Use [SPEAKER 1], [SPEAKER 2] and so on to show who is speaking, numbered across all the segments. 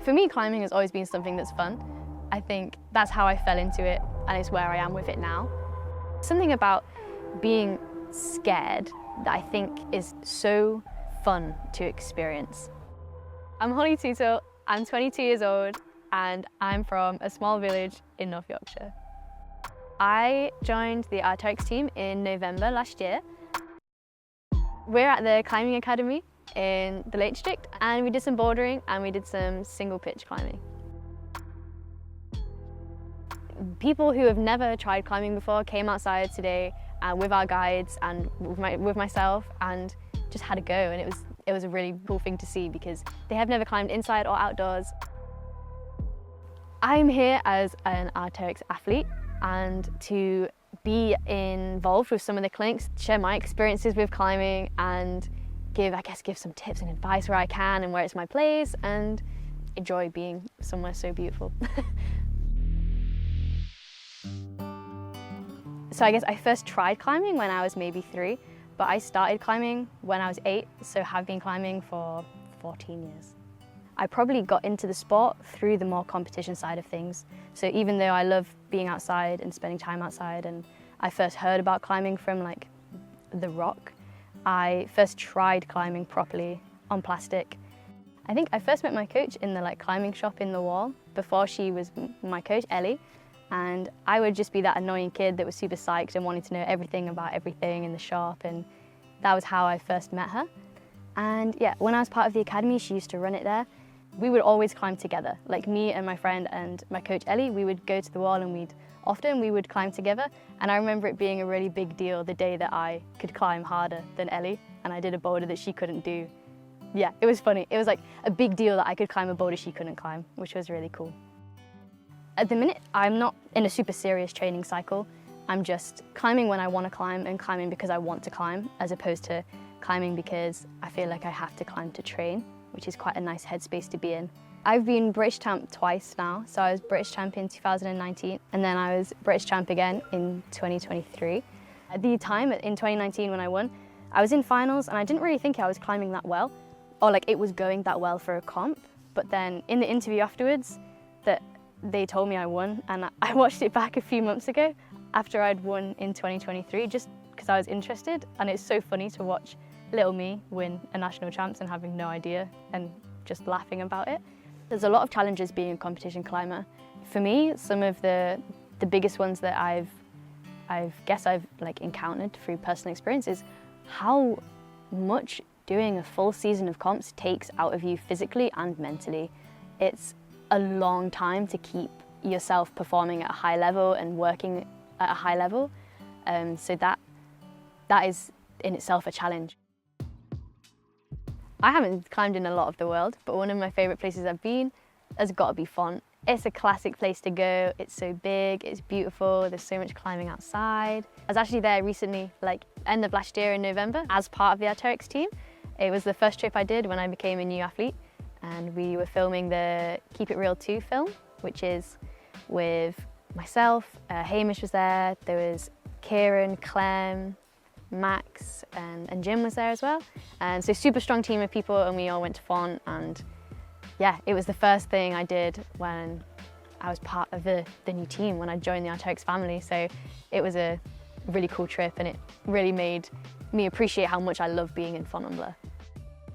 [SPEAKER 1] For me, climbing has always been something that's fun. I think that's how I fell into it, and it's where I am with it now. Something about being scared that I think is so fun to experience. I'm Holly Toothill, I'm 22 years old, and I'm from a small village in North Yorkshire. I joined the Arc'teryx team in November last year. We're at the climbing academy in the Lake District, and we did some bouldering and we did some single pitch climbing. People who have never tried climbing before came outside today with our guides and with myself and just had a go, and it was a really cool thing to see because they have never climbed inside or outdoors. I'm here as an Arc'teryx athlete and to be involved with some of the clinics, share my experiences with climbing and give some tips and advice where I can and where it's my place, and enjoy being somewhere so beautiful. So I guess I first tried climbing when I was maybe 3, but I started climbing when I was 8, so have been climbing for 14 years. I probably got into the sport through the more competition side of things. So even though I love being outside and spending time outside, and I first heard about climbing from like the rock, I first tried climbing properly on plastic. I think I first met my coach in the climbing shop in the wall before she was my coach, Ellie. And I would just be that annoying kid that was super psyched and wanted to know everything about everything in the shop, and that was how I first met her. And yeah, when I was part of the academy, she used to run it there. We would always climb together, like me and my friend and my coach Ellie. We would go to the wall and we would climb together. And I remember it being a really big deal the day that I could climb harder than Ellie, and I did a boulder that she couldn't do. Yeah, it was funny. It was like a big deal that I could climb a boulder she couldn't climb, which was really cool. At the minute, I'm not in a super serious training cycle. I'm just climbing when I want to climb and climbing because I want to climb, as opposed to climbing because I feel like I have to climb to train, which is quite a nice headspace to be in. I've been British champ twice now. So I was British champ in 2019, and then I was British champ again in 2023. At the time, in 2019 when I won, I was in finals and I didn't really think I was climbing that well, or like it was going that well for a comp. But then in the interview afterwards, they told me I won, and I watched it back a few months ago after I'd won in 2023 just because I was interested, and it's so funny to watch little me win a national champs and having no idea and just laughing about it. There's a lot of challenges being a competition climber. For me, some of the biggest ones that I've encountered through personal experience is how much doing a full season of comps takes out of you physically and mentally. It's a long time to keep yourself performing at a high level and working at a high level. So that is in itself a challenge. I haven't climbed in a lot of the world, but one of my favourite places I've been has got to be Font. It's a classic place to go. It's so big, it's beautiful, there's so much climbing outside. I was actually there recently, like end of last year in November, as part of the Arc'teryx team. It was the first trip I did when I became a new athlete, and we were filming the Keep It Real 2 film, which is with myself, Hamish was there was Kieran, Clem, Max and Jim was there as well. And so super strong team of people, and we all went to Font, and yeah, it was the first thing I did when I was part of the new team, when I joined the Arc'teryx family. So it was a really cool trip, and it really made me appreciate how much I love being in Fontainebleau.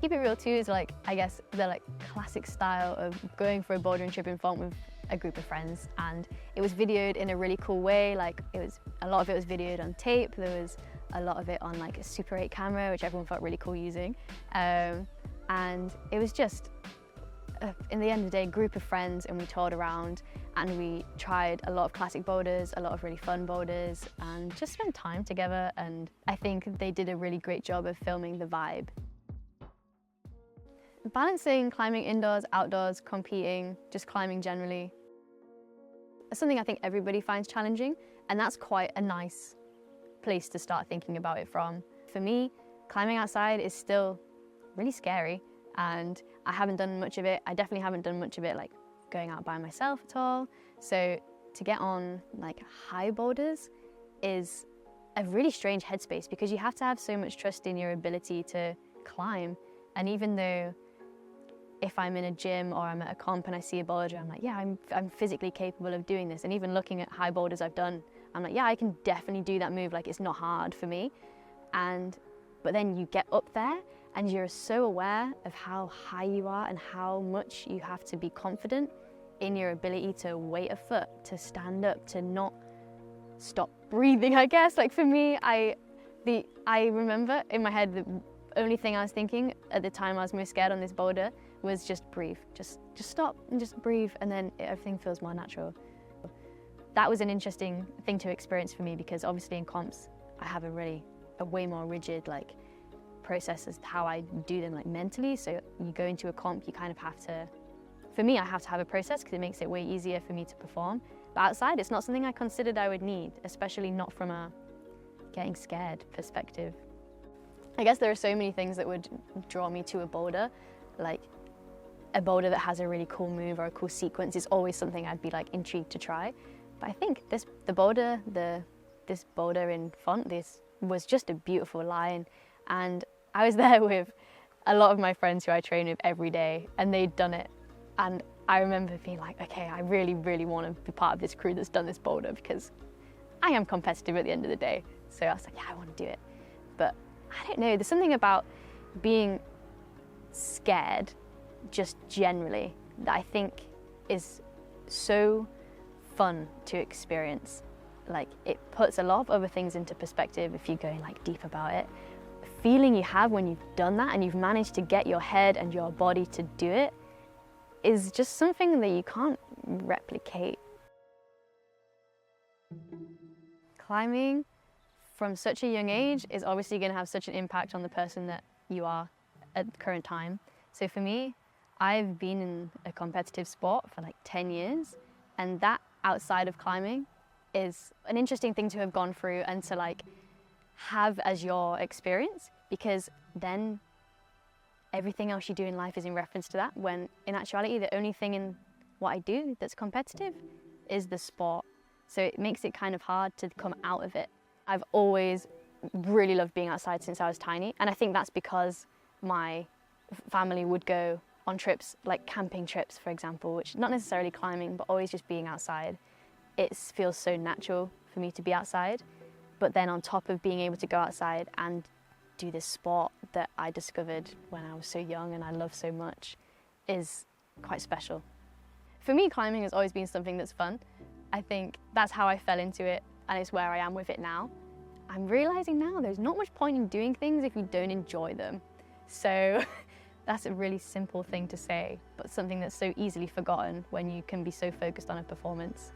[SPEAKER 1] Keep It Real 2 is I guess the classic style of going for a bouldering trip in Font with a group of friends, and it was videoed in a really cool way. A lot of it was videoed on tape. There was a lot of it on a Super 8 camera, which everyone felt really cool using. And it was just, in the end of the day, a group of friends, and we toured around and we tried a lot of classic boulders, a lot of really fun boulders, and just spent time together. And I think they did a really great job of filming the vibe. Balancing climbing indoors, outdoors, competing, just climbing generally, is something I think everybody finds challenging, and that's quite a nice place to start thinking about it from. For me, climbing outside is still really scary, and I haven't done much of it. I definitely haven't done much of it going out by myself at all. So to get on high boulders is a really strange headspace, because you have to have so much trust in your ability to climb. And even though if I'm in a gym or I'm at a comp and I see a boulder, I'm like, yeah, I'm physically capable of doing this. And even looking at high boulders I've done, I'm like, yeah, I can definitely do that move. Like, it's not hard for me. But then you get up there and you're so aware of how high you are and how much you have to be confident in your ability to weight a foot, to stand up, to not stop breathing, I guess. Like for me, I remember in my head, the only thing I was thinking at the time I was most scared on this boulder was just breathe, just stop and just breathe, and then everything feels more natural. That was an interesting thing to experience for me, because obviously in comps, I have a way more rigid process as to how I do them mentally. So you go into a comp, you kind of have to, for me, I have to have a process because it makes it way easier for me to perform. But outside, it's not something I considered I would need, especially not from a getting scared perspective. I guess there are so many things that would draw me to a boulder. Like a boulder that has a really cool move or a cool sequence is always something I'd be intrigued to try. But I think this boulder in Font, this was just a beautiful line. And I was there with a lot of my friends who I train with every day, and they'd done it. And I remember being like, okay, I really, really want to be part of this crew that's done this boulder, because I am competitive at the end of the day. So I was like, yeah, I want to do it. But I don't know, there's something about being scared just generally that I think is so fun to experience. It puts a lot of other things into perspective if you're going deep about it. The feeling you have when you've done that and you've managed to get your head and your body to do it is just something that you can't replicate. Climbing from such a young age is obviously going to have such an impact on the person that you are at the current time. So for me, I've been in a competitive sport for 10 years, and that outside of climbing is an interesting thing to have gone through and to have as your experience, because then everything else you do in life is in reference to that, when in actuality the only thing in what I do that's competitive is the sport. So it makes it kind of hard to come out of it. I've always really loved being outside since I was tiny, and I think that's because my family would go on trips, like camping trips for example, which not necessarily climbing, but always just being outside. It feels so natural for me to be outside. But then on top of being able to go outside and do this sport that I discovered when I was so young and I love so much is quite special. For me, climbing has always been something that's fun. I think that's how I fell into it, and it's where I am with it now. I'm realizing now there's not much point in doing things if you don't enjoy them. So that's a really simple thing to say, but something that's so easily forgotten when you can be so focused on a performance.